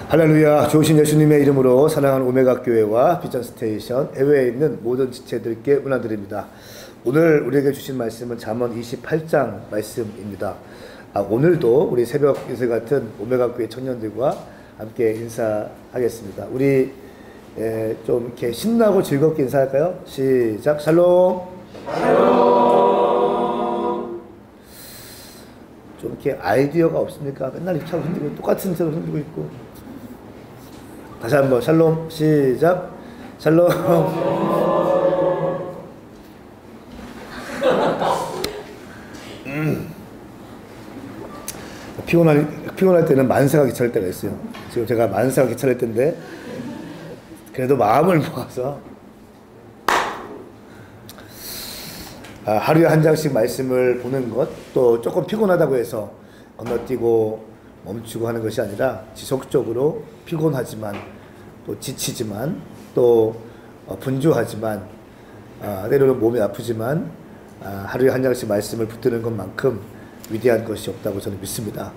할렐루야. 좋으신 예수님의 이름으로 사랑하는 오메가 교회와 비전 스테이션 해외에 있는 모든 지체들께 문안드립니다. 오늘 우리에게 주신 말씀은 잠언 28장 말씀입니다. 오늘도 우리 새벽 인사 같은 오메가 교회 청년들과 함께 인사하겠습니다. 우리 좀 이렇게 신나고 즐겁게 인사할까요? 시작. 샬롬. 샬롬. 좀 이렇게 아이디어가 없습니까? 맨날 이렇게 하고 흔들고 똑같은 채로 흔들고 있고. 다시 한번 샬롬. 시작. 샬롬. 피곤할 때는 만세가 귀찮을 때가 있어요. 지금 제가 만세가 귀찮을 때인데 그래도 마음을 모아서 하루에 한 장씩 말씀을 보는 것, 또 조금 피곤하다고 해서 건너뛰고 멈추고 하는 것이 아니라 지속적으로 피곤하지만 또 지치지만 또 분주하지만 때로는 몸이 아프지만 하루에 한 장씩 말씀을 붙드는 것만큼 위대한 것이 없다고 저는 믿습니다.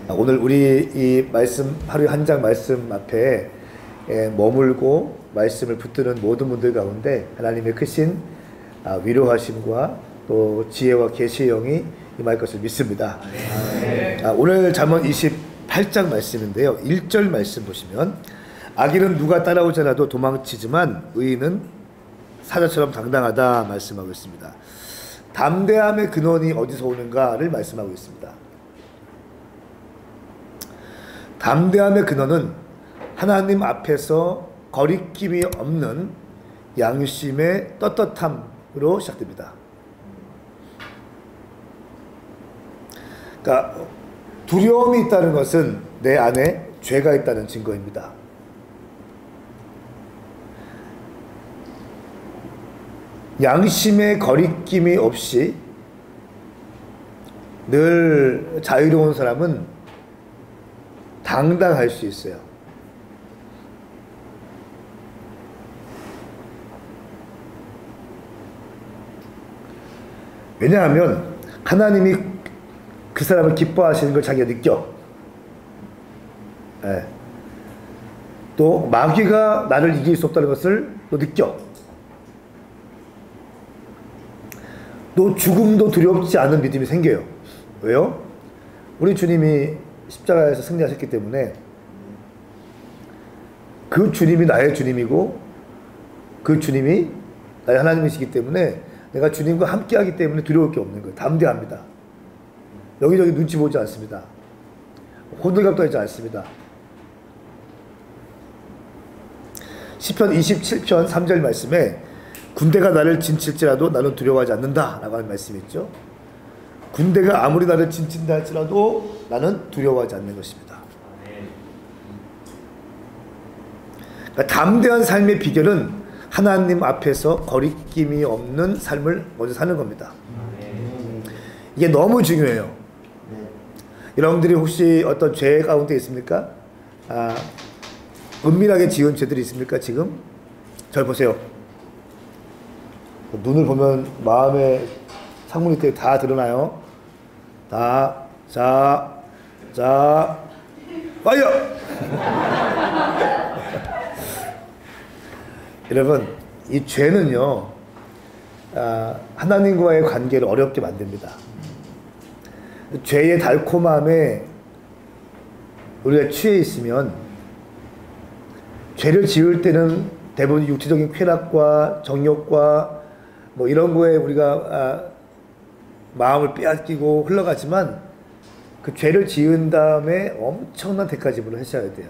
오늘 우리 이 말씀, 하루에 한 장 말씀 앞에 머물고 말씀을 붙드는 모든 분들 가운데 하나님의 크신 위로하심과 또 지혜와 계시의 영이 임할 것을 믿습니다. 오늘 잠언 28장 말씀인데요. 1절 말씀 보시면 악인은 누가 따라오지 않아도 도망치지만 의인은 사자처럼 당당하다 말씀하고 있습니다. 담대함의 근원이 어디서 오는가를 말씀하고 있습니다. 담대함의 근원은 하나님 앞에서 거리낌이 없는 양심의 떳떳함으로 시작됩니다. 그러니까 두려움이 있다는 것은 내 안에 죄가 있다는 증거입니다. 양심의 거리낌이 없이 늘 자유로운 사람은 당당할 수 있어요. 왜냐하면 하나님이 그 사람을 기뻐하시는 걸 자기가 느껴. 또 마귀가 나를 이길 수 없다는 것을 또 느껴. 또 죽음도 두렵지 않은 믿음이 생겨요. 왜요? 우리 주님이 십자가에서 승리하셨기 때문에 그 주님이 나의 주님이고 그 주님이 나의 하나님이시기 때문에 내가 주님과 함께 하기 때문에 두려울 게 없는 거예요. 담대합니다. 여기저기 눈치 보지 않습니다. 호들갑도 하지 않습니다. 시편 27편 3절 말씀에 군대가 나를 진칠지라도 나는 두려워하지 않는다 라고 하는 말씀이 있죠. 군대가 아무리 나를 진친다 할지라도 나는 두려워하지 않는 것입니다. 그러니까 담대한 삶의 비결은 하나님 앞에서 거리낌이 없는 삶을 먼저 사는 겁니다. 이게 너무 중요해요. 여러분들이 혹시 어떤 죄 가운데 있습니까? 은밀하게 지은 죄들이 있습니까? 지금? 잘 보세요. 눈을 보면 마음의 창문이 다 드러나요. 자, 파이어! 여러분, 이 죄는요, 하나님과의 관계를 어렵게 만듭니다. 죄의 달콤함에 우리가 취해 있으면 죄를 지을 때는 대부분 육체적인 쾌락과 정욕과 뭐 이런 거에 우리가 마음을 빼앗기고 흘러가지만 그 죄를 지은 다음에 엄청난 대가 지불을 하셔야 돼요.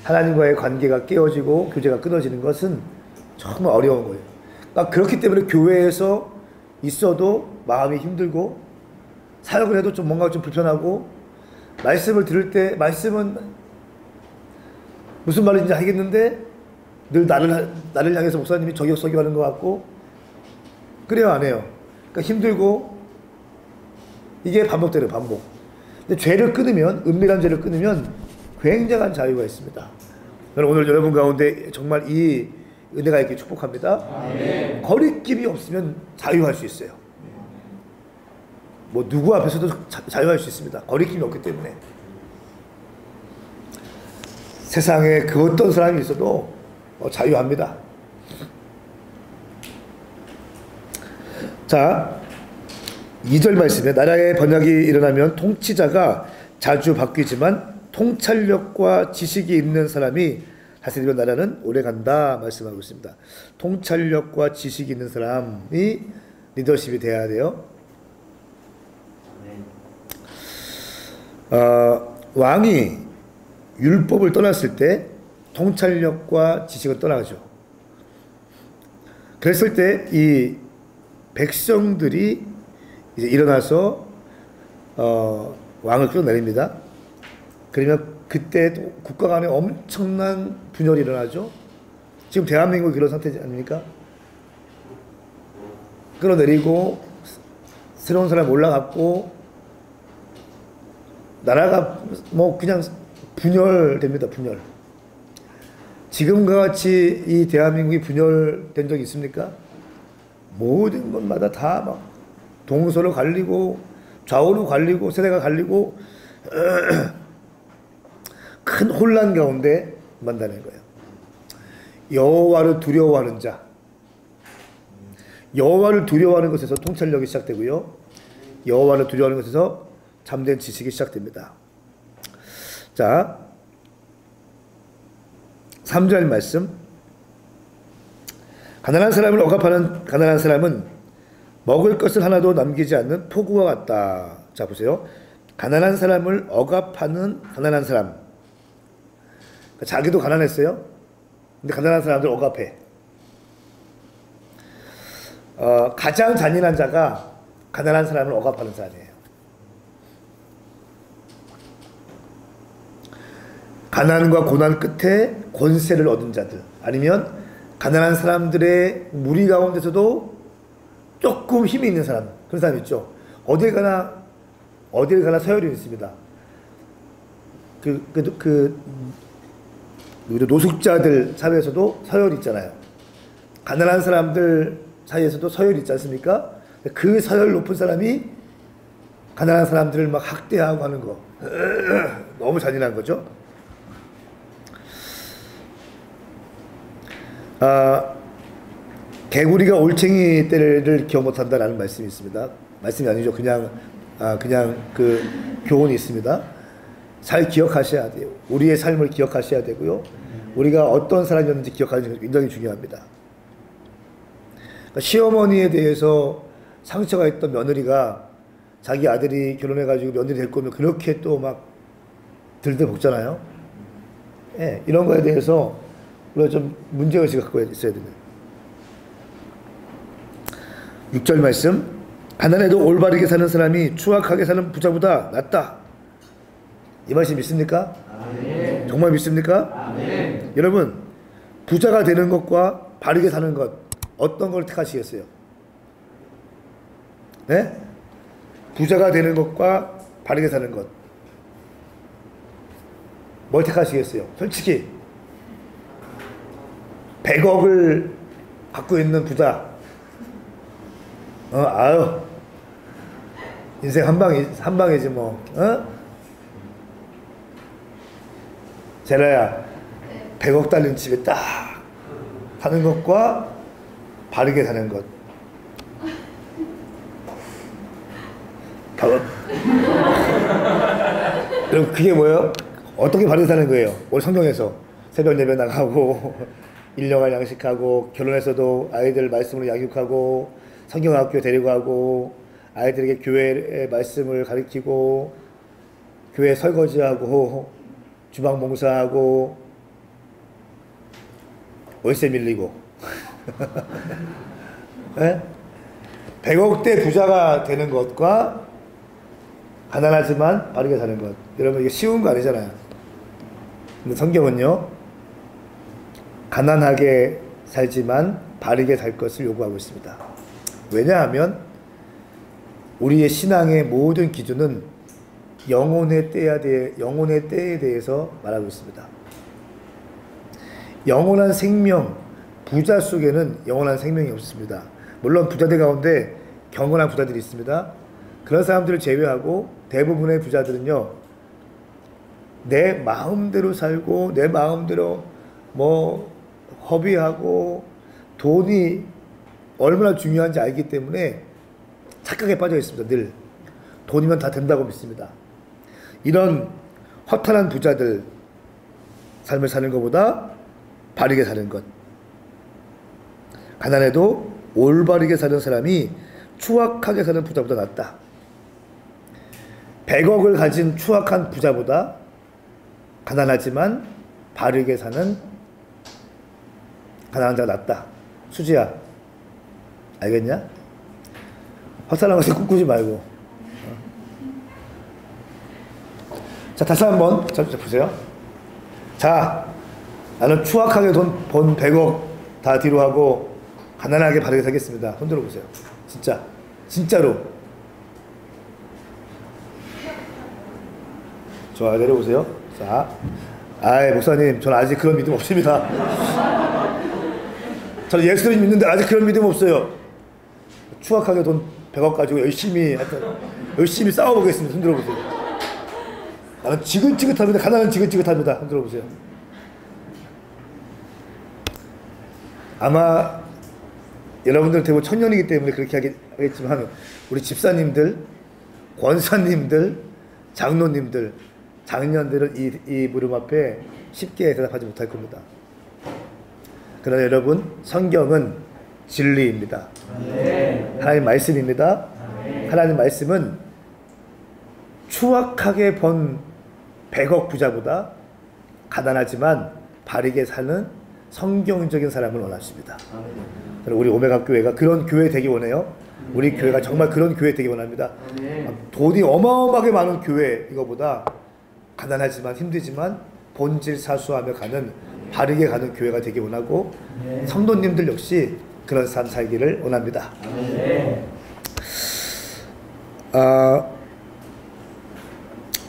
하나님과의 관계가 깨어지고 교제가 끊어지는 것은 정말 어려운 거예요. 그러니까 그렇기 때문에 교회에서 있어도 마음이 힘들고 사역을 해도 좀 뭔가 좀 불편하고 말씀을 들을 때 말씀은 무슨 말인지 알겠는데 늘 나를 향해서 목사님이 저격서기하는 것 같고 그래요 안 해요? 그러니까 힘들고 이게 반복되는 반복. 근데 죄를 끊으면 은밀한 죄를 끊으면 굉장한 자유가 있습니다. 오늘 여러분 가운데 정말 이 은혜가 있게 축복합니다. 아멘. 거리낌이 없으면 자유할 수 있어요. 뭐 누구 앞에서도 자유할 수 있습니다. 거리낌이 없기 때문에. 세상에 그 어떤 사람이 있어도 자유합니다. 자, 2절 말씀에 나라의 번영이 일어나면 통치자가 자주 바뀌지만 통찰력과 지식이 있는 사람이 다스리면 나라는 오래간다 말씀하고 있습니다. 통찰력과 지식이 있는 사람이 리더십이 돼야 돼요. 왕이 율법을 떠났을 때 통찰력과 지식을 떠나죠. 그랬을 때 이 백성들이 이제 일어나서 왕을 끌어내립니다. 그러면 그때 국가 간에 엄청난 분열이 일어나죠. 지금 대한민국이 그런 상태 아닙니까? 끌어내리고 새로운 사람 올라갔고 나라가 뭐 그냥 분열됩니다. 분열. 지금과 같이 이 대한민국이 분열된 적이 있습니까? 모든 것마다 다 막 동서로 갈리고 좌우로 갈리고 세대가 갈리고 큰 혼란 가운데 만나는 거예요. 여호와를 두려워하는 자, 여호와를 두려워하는 것에서 통찰력이 시작되고요. 여호와를 두려워하는 것에서 참된 지식이 시작됩니다. 자, 3절 말씀. 가난한 사람을 억압하는 가난한 사람은 먹을 것을 하나도 남기지 않는 폭우와 같다. 자, 보세요. 가난한 사람을 억압하는 가난한 사람. 자기도 가난했어요. 근데 가난한 사람들 억압해. 가장 잔인한 자가 가난한 사람을 억압하는 사람이에요. 가난과 고난 끝에 권세를 얻은 자들, 아니면 가난한 사람들의 무리 가운데서도 조금 힘이 있는 사람, 그런 사람 있죠. 어딜 가나 서열이 있습니다. 노숙자들 사회에서도 서열이 있잖아요. 가난한 사람들 사이에서도 서열이 있지 않습니까? 그 서열 높은 사람이 가난한 사람들을 막 학대하고 하는 거 너무 잔인한 거죠. 개구리가 올챙이 떼를 기억 못한다라는 말씀이 있습니다. 말씀이 아니죠. 그냥 그 교훈이 있습니다. 잘 기억하셔야 돼요. 우리의 삶을 기억하셔야 되고요. 우리가 어떤 사람이었는지 기억하는 게 굉장히 중요합니다. 그러니까 시어머니에 대해서 상처가 있던 며느리가 자기 아들이 결혼해가지고 며느리 될 거면 그렇게 또 막 들들 볶잖아요. 예, 이런 거에 대해서 우리가 좀 문제의식을 갖고 있어야 됩니다. 6절 말씀. 가난해도 올바르게 사는 사람이 추악하게 사는 부자보다 낫다. 이 말씀 믿습니까? 아멘. 정말 믿습니까? 아멘. 여러분, 부자가 되는 것과 바르게 사는 것, 어떤 걸 택하시겠어요? 네? 부자가 되는 것과 바르게 사는 것, 뭘 택하시겠어요? 솔직히 100억을 갖고 있는 부자, 아유, 인생 한 방이지 뭐, 제라야, 100억 달린 집에 딱 사는 것과 바르게 사는 것. 그럼 그게 뭐예요? 어떻게 바르게 사는 거예요? 오늘 성경에서 새벽 예배 나가고 1년간 양식하고 결혼해서도 아이들 말씀으로 양육하고 성경학교 데리고 가고 아이들에게 교회의 말씀을 가르치고 교회 설거지하고 주방 봉사하고 월세 밀리고 네? 100억대 부자가 되는 것과 가난하지만 바르게 사는 것, 여러분 이게 쉬운 거 아니잖아요. 근데 성경은요, 가난하게 살지만 바르게 살 것을 요구하고 있습니다. 왜냐하면 우리의 신앙의 모든 기준은 영혼의 때에 대해서 말하고 있습니다. 영원한 생명, 부자 속에는 영원한 생명이 없습니다. 물론 부자들 가운데 경건한 부자들이 있습니다. 그런 사람들을 제외하고 대부분의 부자들은요, 내 마음대로 살고 내 마음대로 뭐 허비하고 돈이 얼마나 중요한지 알기 때문에 착각에 빠져 있습니다. 늘 돈이면 다 된다고 믿습니다. 이런 허탄한 부자들 삶을 사는 것보다 바르게 사는 것, 가난해도 올바르게 사는 사람이 추악하게 사는 부자보다 낫다. 100억을 가진 추악한 부자보다 가난하지만 바르게 사는 가난한 자가 낫다. 수지야, 알겠냐? 헛사람 같이 꿈꾸지 말고. 자, 다시 한번 보세요. 자, 나는 추악하게 돈 번 100억 다 뒤로 하고 가난하게 바르게 살겠습니다. 손 들어보세요. 진짜, 진짜로. 좋아요, 내려보세요. 자, 아이 목사님, 저는 아직 그런 믿음 없습니다. 저는 예수님 믿는데 아직 그런 믿음 없어요. 추악하게 돈 100억 가지고 열심히 싸워보겠습니다. 손 들어보세요. 나는 지긋지긋합니다. 가난은 지긋지긋합니다. 손 들어보세요. 아마 여러분들은 대부분 청년이기 때문에 그렇게 하겠지만 우리 집사님들, 권사님들, 장로님들, 장년들은 이 물음 앞에 쉽게 대답하지 못할 겁니다. 그러나 여러분, 성경은 진리입니다. 하나님 말씀입니다. 하나님 말씀은 추악하게 번 100억 부자보다 가난하지만 바르게 사는 성경적인 사람을 원하십니다. 우리 오메가 교회가 그런 교회 되기 원해요. 우리 교회가 정말 그런 교회 되기 원합니다. 돈이 어마어마하게 많은 교회 이거보다 가난하지만 힘들지만 본질 사수하며 가는 바르게 가는 교회가 되기 원하고 성도님들 역시 그런 삶 살기를 원합니다.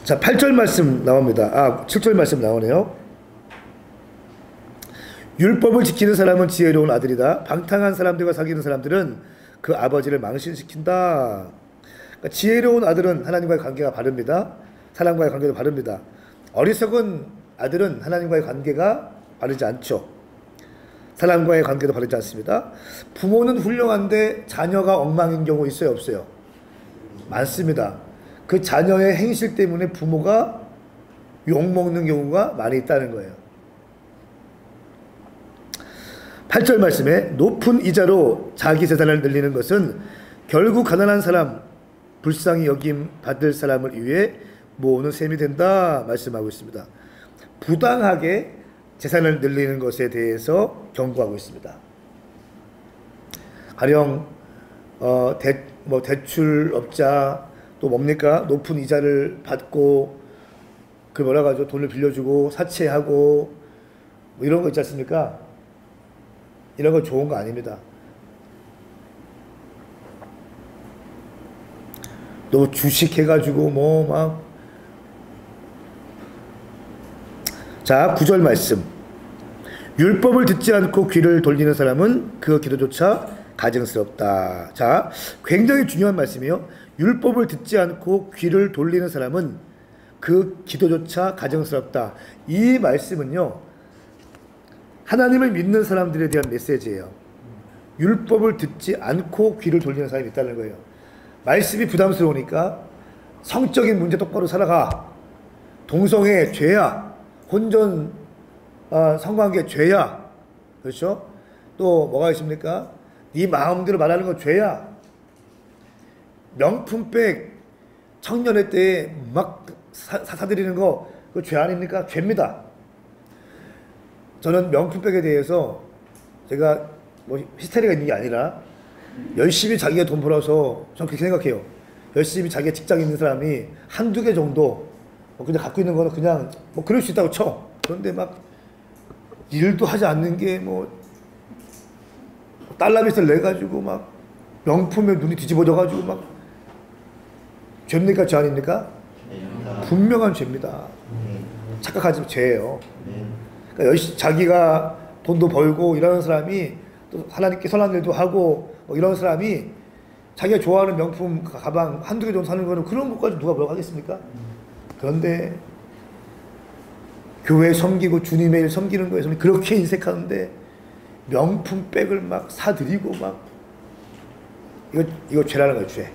자, 8절 말씀 나옵니다. 7절 말씀 나오네요. 율법을 지키는 사람은 지혜로운 아들이다. 방탕한 사람들과 사귀는 사람들은 그 아버지를 망신시킨다. 그러니까 지혜로운 아들은 하나님과의 관계가 바릅니다. 사람과의 관계도 바릅니다. 어리석은 아들은 하나님과의 관계가 바르지 않죠. 사람과의 관계도 바르지 않습니다. 부모는 훌륭한데 자녀가 엉망인 경우 있어요, 없어요? 많습니다. 그 자녀의 행실 때문에 부모가 욕먹는 경우가 많이 있다는 거예요. 8절 말씀에 높은 이자로 자기 재산을 늘리는 것은 결국 가난한 사람, 불쌍히 여김 받을 사람을 위해 모으는 셈이 된다 말씀하고 있습니다. 부당하게 재산을 늘리는 것에 대해서 경고하고 있습니다. 가령 대출업자 또 뭡니까? 높은 이자를 받고 그 뭐라 하죠? 돈을 빌려주고 사채하고 뭐 이런 거 있지 않습니까? 이런 거 좋은 거 아닙니다. 너 주식 해가지고 뭐 막. 자, 9절 말씀. 율법을 듣지 않고 귀를 돌리는 사람은 그 기도조차 가증스럽다. 자, 굉장히 중요한 말씀이요. 율법을 듣지 않고 귀를 돌리는 사람은 그 기도조차 가증스럽다. 이 말씀은요, 하나님을 믿는 사람들에 대한 메시지예요. 율법을 듣지 않고 귀를 돌리는 사람이 있다는 거예요. 말씀이 부담스러우니까 성적인 문제 똑바로 살아가. 동성애 죄야. 혼전 성관계 죄야. 그렇죠? 또 뭐가 있습니까? 네 마음대로 말하는 건 죄야. 명품백 청년회 때 막 사드리는 거 그거 죄 아닙니까? 죄입니다. 저는 명품백에 대해서 제가 뭐 히스테리가 있는 게 아니라 열심히 자기가 돈 벌어서 저는 그렇게 생각해요. 열심히 자기가 직장 있는 사람이 한두 개 정도 그냥 갖고 있는 거는 그냥 뭐 그럴 수 있다고 쳐. 그런데 막 일도 하지 않는 게 뭐 달러빚을 내가지고 막 명품에 눈이 뒤집어져가지고 막 죄입니까? 죄 아닙니까? 분명한 죄입니다. 착각하지 죄예요. 그러니까 열심히 자기가 돈도 벌고 이러는 사람이 또 하나님께 선한 일도 하고 뭐 이런 사람이 자기가 좋아하는 명품 가방 한두 개 정도 사는 거는 그런 것까지 누가 뭐라고 하겠습니까? 그런데 교회 섬기고 주님의 일 섬기는 거에서 그렇게 인색하는데 명품백을 막 사드리고 막 이거 죄라는 거예요, 죄.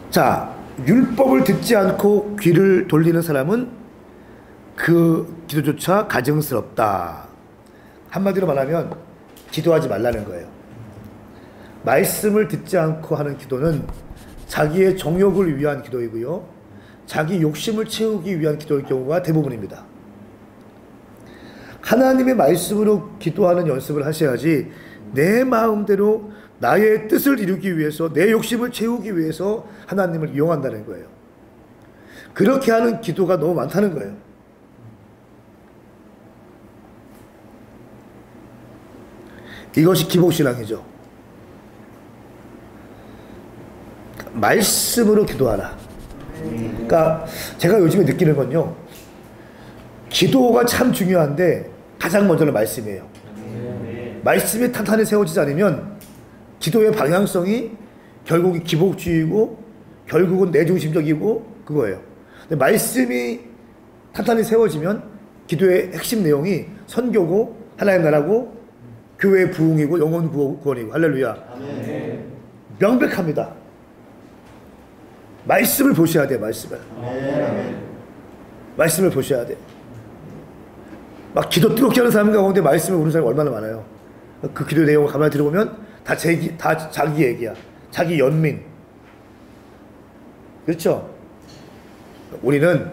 자, 율법을 듣지 않고 귀를 돌리는 사람은 그 기도조차 가증스럽다. 한마디로 말하면 기도하지 말라는 거예요. 말씀을 듣지 않고 하는 기도는 자기의 정욕을 위한 기도이고요, 자기 욕심을 채우기 위한 기도일 경우가 대부분입니다. 하나님의 말씀으로 기도하는 연습을 하셔야지 내 마음대로 나의 뜻을 이루기 위해서, 내 욕심을 채우기 위해서 하나님을 이용한다는 거예요. 그렇게 하는 기도가 너무 많다는 거예요. 이것이 기복신앙이죠. 말씀으로 기도하라. 그러니까 제가 요즘에 느끼는 건요, 기도가 참 중요한데 가장 먼저는 말씀이에요. 말씀이 탄탄히 세워지지 않으면 기도의 방향성이 결국은 기복주의고 결국은 내중심적이고 그거예요. 근데 말씀이 탄탄히 세워지면 기도의 핵심 내용이 선교고 하나님 나라고 교회의 부흥이고 영혼 구원이고. 할렐루야. 아멘. 명백합니다. 말씀을 보셔야 돼요. 말씀을 보셔야 돼요. 막 기도 뜨겁게 하는 사람 가운데 말씀을 모르는 사람이 얼마나 많아요. 그 기도 내용을 가만히 들어보면 다 자기 얘기야. 자기 연민. 그렇죠? 우리는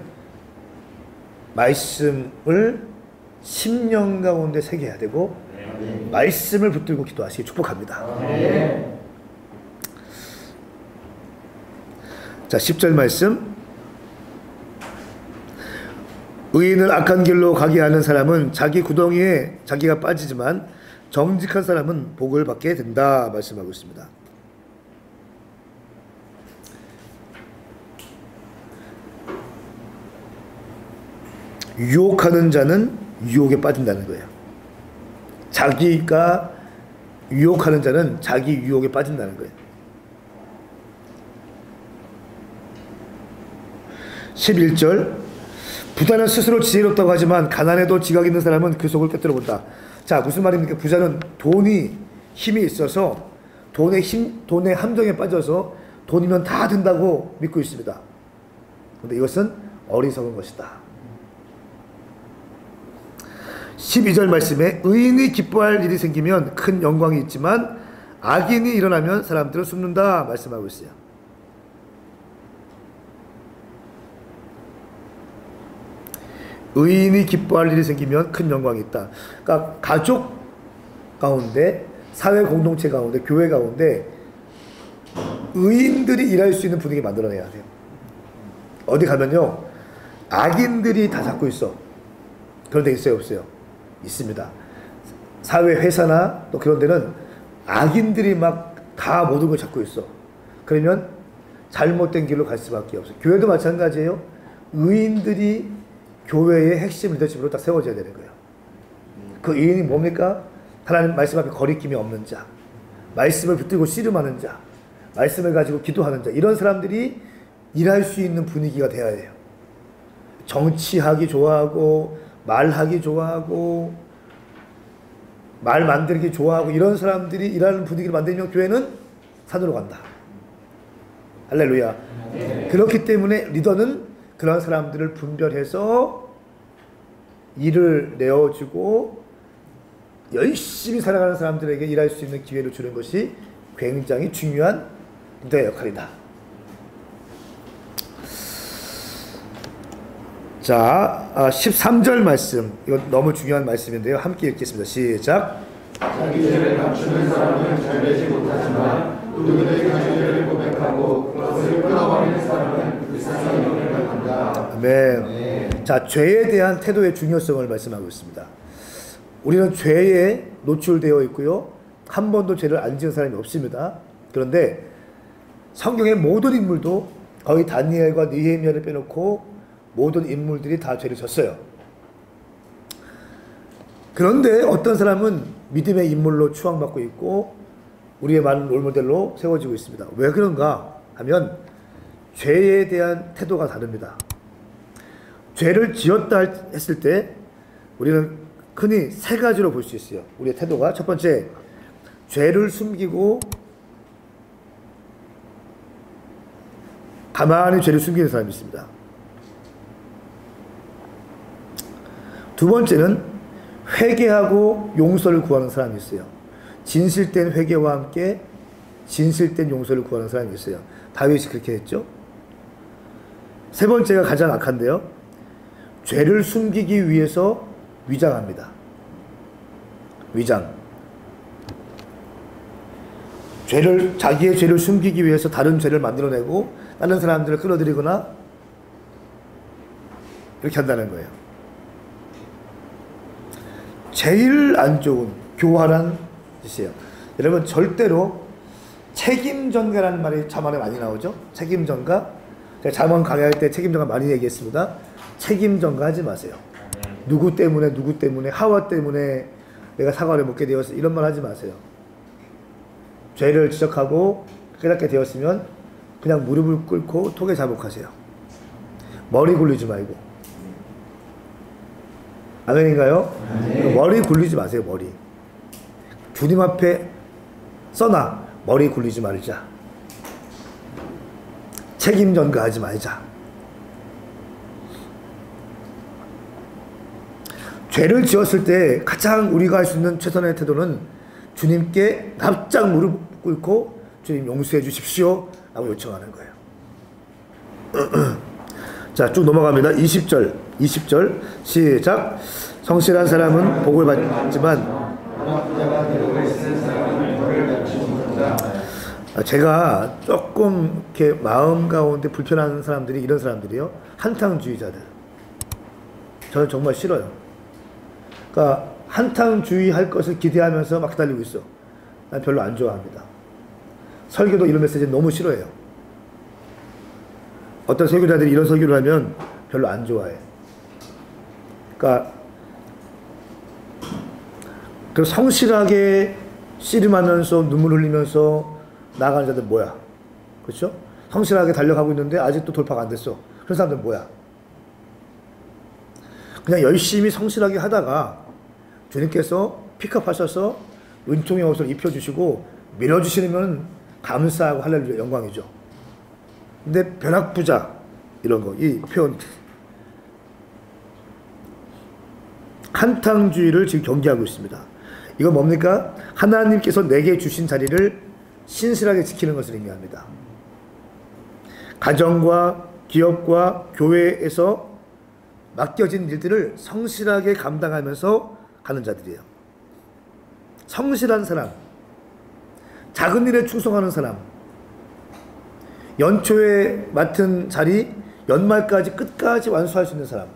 말씀을 심령 가운데 새겨야 되고 말씀을 붙들고 기도하시기 축복합니다. 자, 10절 말씀. 의인을 악한 길로 가게 하는 사람은 자기 구덩이에 자기가 빠지지만 정직한 사람은 복을 받게 된다 말씀하고 있습니다. 유혹하는 자는 유혹에 빠진다는 거예요. 자기가 유혹하는 자는 자기 유혹에 빠진다는 거예요. 11절. 부자는 스스로 지혜롭다고 하지만 가난해도 지각 있는 사람은 그 속을 꿰뚫어 본다. 자, 무슨 말입니까? 부자는 돈이 힘이 있어서 돈의 함정에 빠져서 돈이면 다 된다고 믿고 있습니다. 그런데 이것은 어리석은 것이다. 12절 말씀에 의인이 기뻐할 일이 생기면 큰 영광이 있지만 악인이 일어나면 사람들은 숨는다 말씀하고 있어요. 의인이 기뻐할 일이 생기면 큰 영광이 있다. 그러니까 가족 가운데, 사회 공동체 가운데, 교회 가운데 의인들이 일할 수 있는 분위기 만들어내야 돼요. 어디 가면요, 악인들이 다 잡고 있어. 그런 데 있어요, 없어요? 있습니다. 사회 회사나 또 그런 데는 악인들이 막 다 모든 걸 잡고 있어. 그러면 잘못된 길로 갈 수밖에 없어요. 교회도 마찬가지예요. 의인들이 교회의 핵심 리더십으로 딱 세워져야 되는 거예요. 그 의인이 뭡니까? 하나님 말씀 앞에 거리낌이 없는 자, 말씀을 붙들고 씨름하는 자, 말씀을 가지고 기도하는 자, 이런 사람들이 일할 수 있는 분위기가 돼야 돼요. 정치하기 좋아하고 말하기 좋아하고 말 만들기 좋아하고 이런 사람들이 일하는 분위기를 만들면 교회는 산으로 간다. 할렐루야. 네. 그렇기 때문에 리더는 그런 사람들을 분별해서 일을 내어주고 열심히 살아가는 사람들에게 일할 수 있는 기회를 주는 것이 굉장히 중요한 리더의 역할이다. 자, 13절 말씀. 이건 너무 중요한 말씀인데요. 함께 읽겠습니다. 시작. 자기 죄를 감추는 사람은 잘 되지 못하지만 누구든지 자기 죄를 고백하고 그것을 끊어버리는 사람은 그 세상의 영을 받는다. 아멘. 자, 죄에 대한 태도의 중요성을 말씀하고 있습니다. 우리는 죄에 노출되어 있고요. 한 번도 죄를 안 지은 사람이 없습니다. 그런데 성경의 모든 인물도 거의 다니엘과 느헤미야를 빼놓고 모든 인물들이 다 죄를 졌어요. 그런데 어떤 사람은 믿음의 인물로 추앙받고 있고 우리의 많은 롤모델로 세워지고 있습니다. 왜 그런가 하면 죄에 대한 태도가 다릅니다. 죄를 지었다 했을 때 우리는 흔히 세 가지로 볼 수 있어요. 우리의 태도가. 첫 번째, 죄를 숨기고 가만히 죄를 숨기는 사람이 있습니다. 두 번째는 회개하고 용서를 구하는 사람이 있어요. 진실된 회개와 함께 진실된 용서를 구하는 사람이 있어요. 다윗이 그렇게 했죠. 세 번째가 가장 악한데요. 죄를 숨기기 위해서 위장합니다. 위장. 자기의 죄를 숨기기 위해서 다른 죄를 만들어내고 다른 사람들을 끌어들이거나 이렇게 한다는 거예요. 제일 안 좋은 교활한 짓이에요. 여러분, 절대로 책임전가라는 말이 잠언에 많이 나오죠. 책임전가. 제가 잠언 강의할 때 책임전가 많이 얘기했습니다. 책임전가 하지 마세요. 누구 때문에 하와 때문에 내가 사과를 먹게 되었어, 이런 말 하지 마세요. 죄를 지적하고 깨닫게 되었으면 그냥 무릎을 꿇고 톡에 자복하세요. 머리 굴리지 말고. 아멘인가요? 네. 머리 굴리지 마세요. 머리. 주님 앞에 써나 머리 굴리지 말자. 책임 전가하지 말자. 죄를 지었을 때 가장 우리가 할 수 있는 최선의 태도는 주님께 납작 무릎 꿇고 주님 용서해 주십시오 라고 요청하는 거예요. 자, 쭉 넘어갑니다. 20절 시작. 성실한 사람은 복을 받지만 제가 조금 이렇게 마음 가운데 불편한 사람들이 이런 사람들이요. 한탕주의자들. 저는 정말 싫어요. 그러니까 한탕주의할 것을 기대하면서 막 기다리고 있어. 난 별로 안 좋아합니다. 설교도 이런 메시지 너무 싫어해요. 어떤 설교자들이 이런 설교를 하면 별로 안 좋아해. 그러니까 그 성실하게 씨름하면서 눈물 흘리면서 나아가는 자들 뭐야? 그렇죠? 성실하게 달려가고 있는데 아직도 돌파가 안 됐어. 그런 사람들 뭐야? 그냥 열심히 성실하게 하다가 주님께서 픽업하셔서 은총의 옷을 입혀주시고 밀어주시면 감사하고 할렐루야 영광이죠. 근데 벼락부자 이런 거, 이 표현 한탕주의를 지금 경계하고 있습니다. 이건 뭡니까? 하나님께서 내게 주신 자리를 신실하게 지키는 것을 의미합니다. 가정과 기업과 교회에서 맡겨진 일들을 성실하게 감당하면서 가는 자들이에요. 성실한 사람, 작은 일에 충성하는 사람, 연초에 맡은 자리 연말까지 끝까지 완수할 수 있는 사람,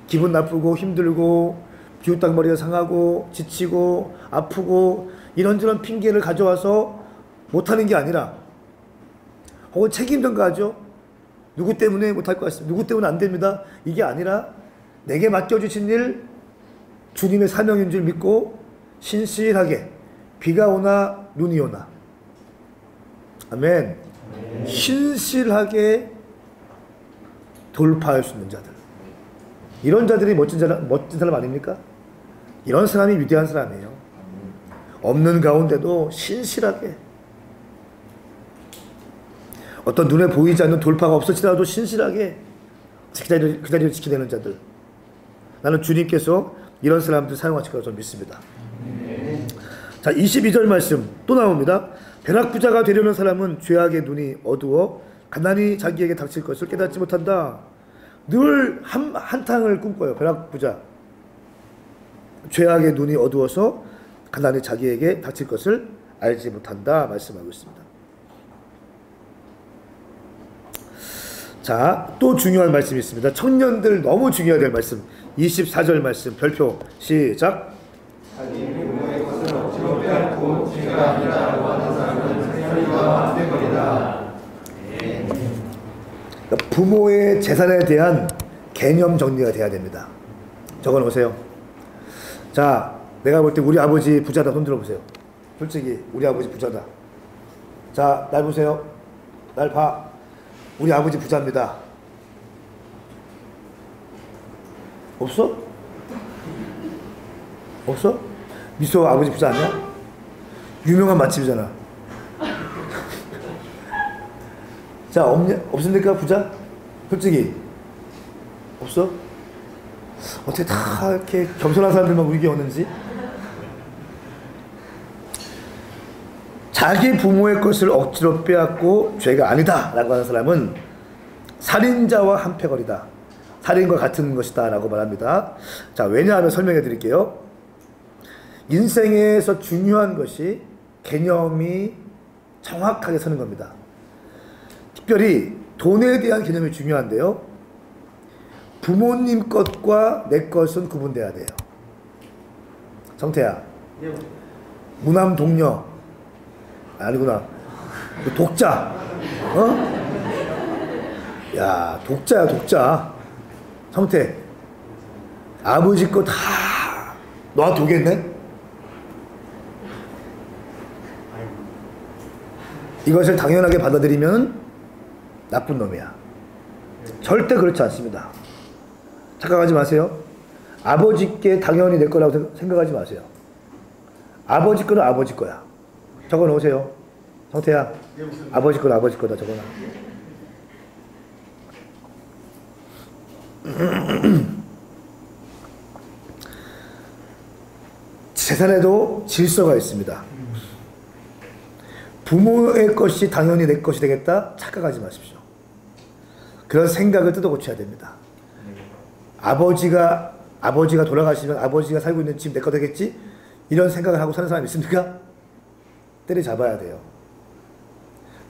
기분 나쁘고 힘들고 기웃당머리가 상하고 지치고 아프고 이런저런 핑계를 가져와서 못하는 게 아니라, 혹은 책임 전가하죠. 누구 때문에 못할 것 같습니다. 누구 때문에 안 됩니다. 이게 아니라 내게 맡겨주신 일 주님의 사명인 줄 믿고 신실하게, 비가 오나 눈이 오나, 아멘, 신실하게 돌파할 수 있는 자들, 이런 자들이 멋진 사람 아닙니까? 이런 사람이 위대한 사람이에요. 없는 가운데도 신실하게, 어떤 눈에 보이지 않는 돌파가 없을지라도 신실하게 그 자리를 지키는 자들, 나는 주님께서 이런 사람들 사용하실 거라고 저는 믿습니다. 자, 22절 말씀 또 나옵니다. 벼락부자가 되려는 사람은 죄악의 눈이 어두워 가난이 자기에게 닥칠 것을 깨닫지 못한다. 늘 한탕을 꿈꿔요. 벼락부자. 죄악의 눈이 어두워서 가난이 자기에게 닥칠 것을 알지 못한다 말씀하고 있습니다. 자, 또 중요한 말씀이 있습니다. 청년들 너무 중요해야 될 말씀. 24절 말씀 별표 시작. 자기 부모의 것을 억지로 빼앗고 죄가 아니다라고 하는 사람은 소리가 안 되거리다. 부모의 재산에 대한 개념 정리가 돼야 됩니다. 적어놓으세요. 자, 내가 볼 때 우리 아버지 부자다. 손 들어보세요. 솔직히 우리 아버지 부자다. 자, 날 보세요. 날 봐. 우리 아버지 부자입니다. 없어? 없어? 미소 아버지 부자 아니야? 유명한 맛집이잖아. 자, 없습니까 부자? 솔직히 없어? 어떻게 다 이렇게 겸손한 사람들만 우리에게 오는지? 자기 부모의 것을 억지로 빼앗고 죄가 아니다 라고 하는 사람은 살인자와 한패거리다, 살인과 같은 것이다 라고 말합니다. 자, 왜냐하면 설명해 드릴게요. 인생에서 중요한 것이 개념이 정확하게 서는 겁니다. 특별히 돈에 대한 개념이 중요한데요, 부모님 것과 내 것은 구분돼야 돼요. 성태야, 무남 동녀 아니구나, 독자, 야, 독자야 독자. 성태, 아버지 거 다 너한테 오겠네? 이것을 당연하게 받아들이면 나쁜 놈이야. 절대 그렇지 않습니다. 착각하지 마세요. 아버지께 당연히 내 거라고 생각하지 마세요. 아버지 거는 아버지 거야. 적어 놓으세요. 성태야, 아버지 거는 아버지 거다 적어놔. 재산에도 질서가 있습니다. 부모의 것이 당연히 내 것이 되겠다 착각하지 마십시오. 그런 생각을 뜯어 고쳐야 됩니다. 아버지가 돌아가시면 아버지가 살고 있는 집 내 거 되겠지? 이런 생각을 하고 사는 사람이 있습니까? 때려잡아야 돼요.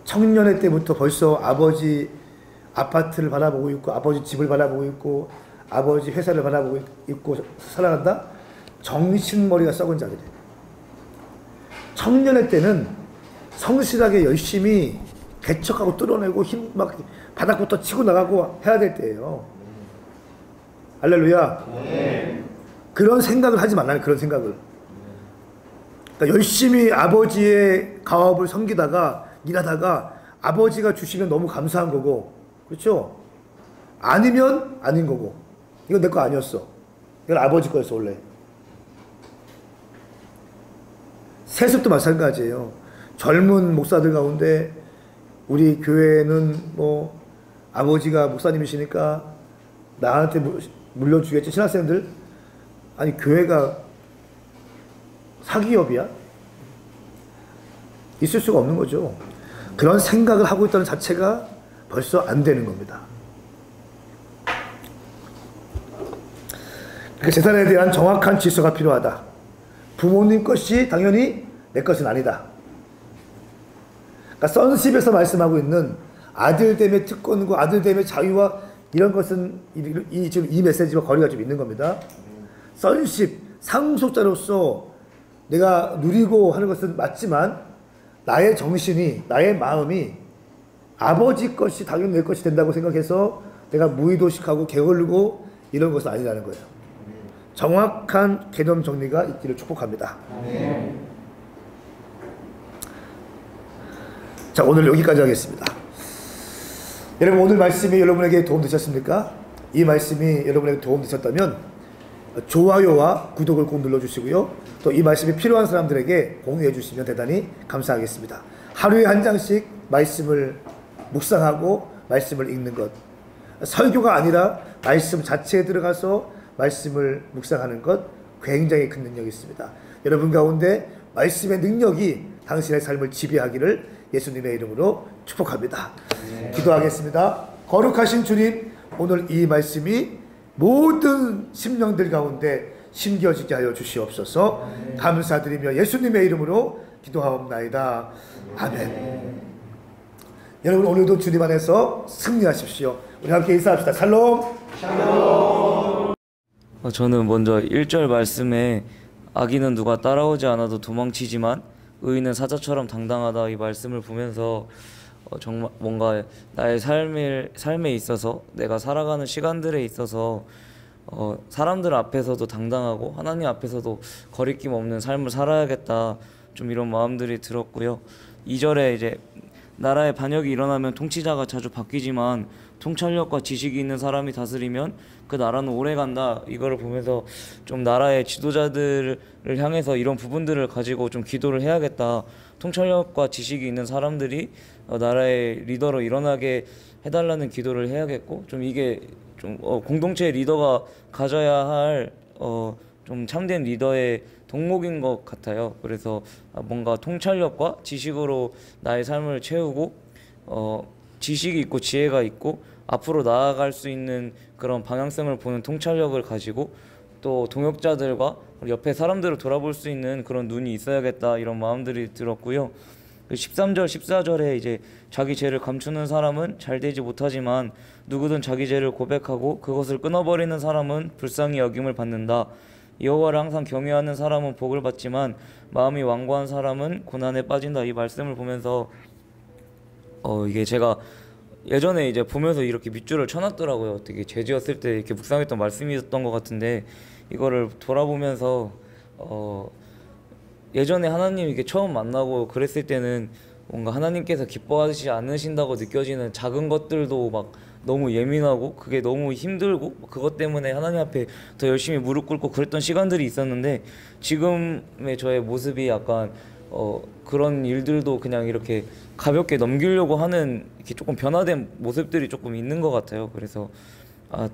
청년의 때부터 벌써 아버지 아파트를 바라보고 있고, 아버지 집을 바라보고 있고, 아버지 회사를 바라보고 있고 살아간다? 정신머리가 썩은 자들이에요. 청년의 때는 성실하게 열심히 개척하고 뚫어내고 막 바닥부터 치고 나가고 해야 될 때예요. 할렐루야. 네. 그런 생각을 하지 말라는, 그런 생각을. 그러니까 열심히 아버지의 가업을 섬기다가 일하다가 아버지가 주시면 너무 감사한 거고, 그렇죠? 아니면 아닌 거고. 이건 내 거 아니었어. 이건 아버지 거였어 원래. 세습도 마찬가지예요. 젊은 목사들 가운데 우리 교회는 뭐 아버지가 목사님이시니까 나한테 물려주겠지, 신학생들. 아니, 교회가 사기업이야? 있을 수가 없는 거죠. 그런 생각을 하고 있다는 자체가 벌써 안 되는 겁니다. 그 재산에 대한 정확한 질서가 필요하다. 부모님 것이 당연히 내 것은 아니다. 그러니까 선십에서 말씀하고 있는 아들됨의 특권과 아들됨의 자유와 이런 것은 지금 이 메시지와 거리가 좀 있는 겁니다. 선십, 상속자로서 내가 누리고 하는 것은 맞지만 나의 정신이, 나의 마음이 아버지 것이 당연히 내 것이 된다고 생각해서 내가 무의도식하고 게을르고 이런 것은 아니라는 거예요. 정확한 개념 정리가 있기를 축복합니다. 자, 오늘 여기까지 하겠습니다. 여러분, 오늘 말씀이 여러분에게 도움 되셨습니까? 이 말씀이 여러분에게 도움 되셨다면 좋아요와 구독을 꼭 눌러주시고요. 또 이 말씀이 필요한 사람들에게 공유해 주시면 대단히 감사하겠습니다. 하루에 한 장씩 말씀을 묵상하고 말씀을 읽는 것, 설교가 아니라 말씀 자체에 들어가서 말씀을 묵상하는 것, 굉장히 큰 능력이 있습니다. 여러분 가운데 말씀의 능력이 당신의 삶을 지배하기를 예수님의 이름으로 축복합니다. 기도하겠습니다. 거룩하신 주님, 오늘 이 말씀이 모든 심령들 가운데 심겨지게 하여 주시옵소서. 감사드리며 예수님의 이름으로 기도하옵나이다. 아멘. 여러분, 오늘도 주님 안에서 승리하십시오. 우리 함께 인사합시다. 샬롬. 샬롬. 저는 먼저 1절 말씀에 악인은 누가 따라오지 않아도 도망치지만 의인은 사자처럼 당당하다, 이 말씀을 보면서 정말 뭔가 나의 삶에 있어서, 내가 살아가는 시간들에 있어서 사람들 앞에서도 당당하고 하나님 앞에서도 거리낌 없는 삶을 살아야겠다, 좀 이런 마음들이 들었고요. 2절에 이제 나라의 반역이 일어나면 통치자가 자주 바뀌지만 통찰력과 지식이 있는 사람이 다스리면 그 나라는 오래 간다. 이거를 보면서 좀 나라의 지도자들을 향해서 이런 부분들을 가지고 좀 기도를 해야겠다. 통찰력과 지식이 있는 사람들이 나라의 리더로 일어나게 해달라는 기도를 해야겠고, 좀 이게 좀 공동체 리더가 가져야 할 좀 참된 리더의 덕목인 것 같아요. 그래서 뭔가 통찰력과 지식으로 나의 삶을 채우고 지식이 있고 지혜가 있고 앞으로 나아갈 수 있는 그런 방향성을 보는 통찰력을 가지고 또 동역자들과 옆에 사람들을 돌아볼 수 있는 그런 눈이 있어야겠다, 이런 마음들이 들었고요. 13절, 14절에 이제 자기 죄를 감추는 사람은 잘 되지 못하지만 누구든 자기 죄를 고백하고 그것을 끊어버리는 사람은 불쌍히 여김을 받는다. 여호와를 항상 경외하는 사람은 복을 받지만 마음이 완고한 사람은 고난에 빠진다. 이 말씀을 보면서 이게 제가 예전에 이제 보면서 이렇게 밑줄을 쳐놨더라고요. 되게 죄 지었을 때 이렇게 묵상했던 말씀이었던 것 같은데, 이거를 돌아보면서 예전에 하나님 이렇게 처음 만나고 그랬을 때는 뭔가 하나님께서 기뻐하지 않으신다고 느껴지는 작은 것들도 막 너무 예민하고 그게 너무 힘들고 그것 때문에 하나님 앞에 더 열심히 무릎 꿇고 그랬던 시간들이 있었는데, 지금의 저의 모습이 약간 그런 일들도 그냥 이렇게 가볍게 넘기려고 하는 이렇게 조금 변화된 모습들이 조금 있는 것 같아요. 그래서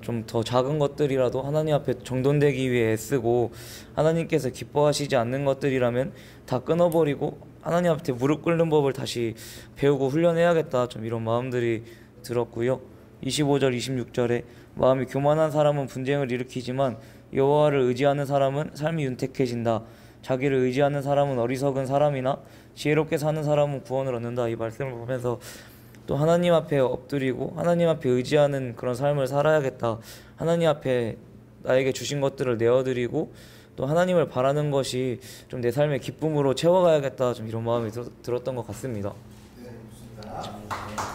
좀 더 작은 것들이라도 하나님 앞에 정돈되기 위해 애쓰고 하나님께서 기뻐하시지 않는 것들이라면 다 끊어버리고 하나님 앞에 무릎 꿇는 법을 다시 배우고 훈련해야겠다, 좀 이런 마음들이 들었고요. 25절 26절에 마음이 교만한 사람은 분쟁을 일으키지만 여호와를 의지하는 사람은 삶이 윤택해진다. 자기를 의지하는 사람은 어리석은 사람이나 지혜롭게 사는 사람은 구원을 얻는다. 이 말씀을 보면서 또 하나님 앞에 엎드리고 하나님 앞에 의지하는 그런 삶을 살아야겠다. 하나님 앞에 나에게 주신 것들을 내어드리고 또 하나님을 바라는 것이 좀 내 삶의 기쁨으로 채워가야겠다, 좀 이런 마음이 들었던 것 같습니다. 네, 좋습니다.